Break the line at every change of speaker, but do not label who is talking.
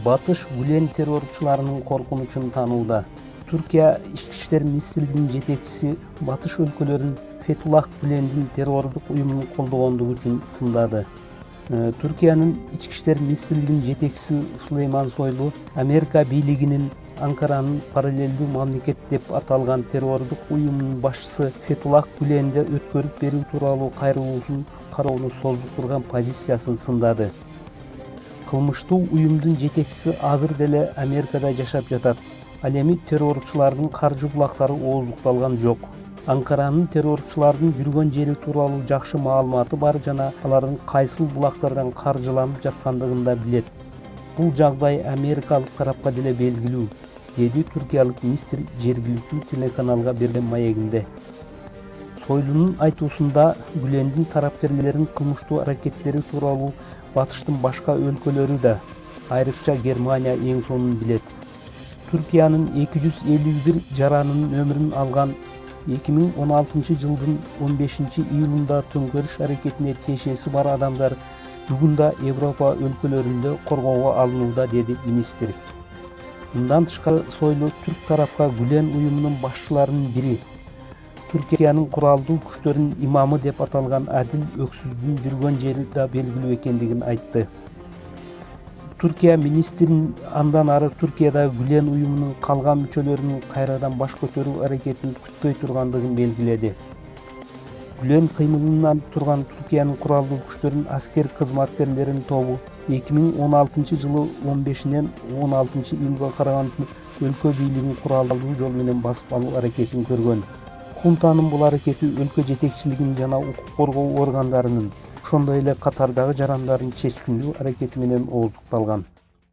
Батыш Гүлен террорчуларынын коркунучун таанууда. Түркия ички иштер министрлигинин жетекчиси батыш өлкөлөрүн Фетуллах Гүлендин террордук уюмун колдогондугу үчүн сындады. Түркиянын ички иштер министрлигинин жетекчиси Сулейман Сойлу Америка бийлигинин Анкаранын параллелдүү мамлекет деп аталган террордук уюмунун башчысы Фетуллах Гүленди өткөрүп берүү тууралуу кайрылуусун кароону созуп турган позициясын сындады. Кылмыштуу уюмдун жетекчиси азыр деле Америкада жашап жатат. Ал эми террорчулардын каржы булактары ооздукталган жок. Анкаранын террорчулардын жүргөн жери тууралуу жакшы маалыматы бар жана алардын кайсыл булактардан каржыланып жаткандыгын да билет. Бул жагдай америкалык тарапка деле белгилүү, деди түркиялык министр жергиликтүү телеканалга берген маегинде. Сойлунун айтуусунда Гүлендин тарапкерлеринин кылмыштуу аракеттери тууралуу батыштын башка өлкөлөрү да, айрыкча Германия эң сонун билет. Түркиянын 251 жаранынын өмүрүн алган 2016 жылдын 15 июлунда төңкөрүш аракетине тиешеси бар адамдар бүгүн да Европа өлкөлөрүндө коргоого алынууда, деди министр. Мындан тышкары Сойлу түрк тарапка Гүлен уюмунун башчыларынын бири, Түркиянын куралдуу күчтөрүнүн имамы деп аталган Адил Өксүздүн жүргөн жери да белгилүү экендигин айтты. Түркия министрин андан ары Түркияда Гүлен уюмунун калган мүчөлөрүнүн кайрадан баш көтөрүү аракетин күтпөй тургандыгын белгиледи. Гүлен кыймылынан турган Түркиянын куралдуу күчтөрүнүн аскер кызматкерлеринин тобу 2016 жылы 15-нен 16 июлга караган өлкө бийлигин куралдуу жол менен басып алуу аракетин көргөн. Хунтанын бул аракети өлкө жетекчилигинин жана укук коргоо органдарынын, ошондой эле катардагы жарандардын чечкиндүү аракети менен ооздукталган.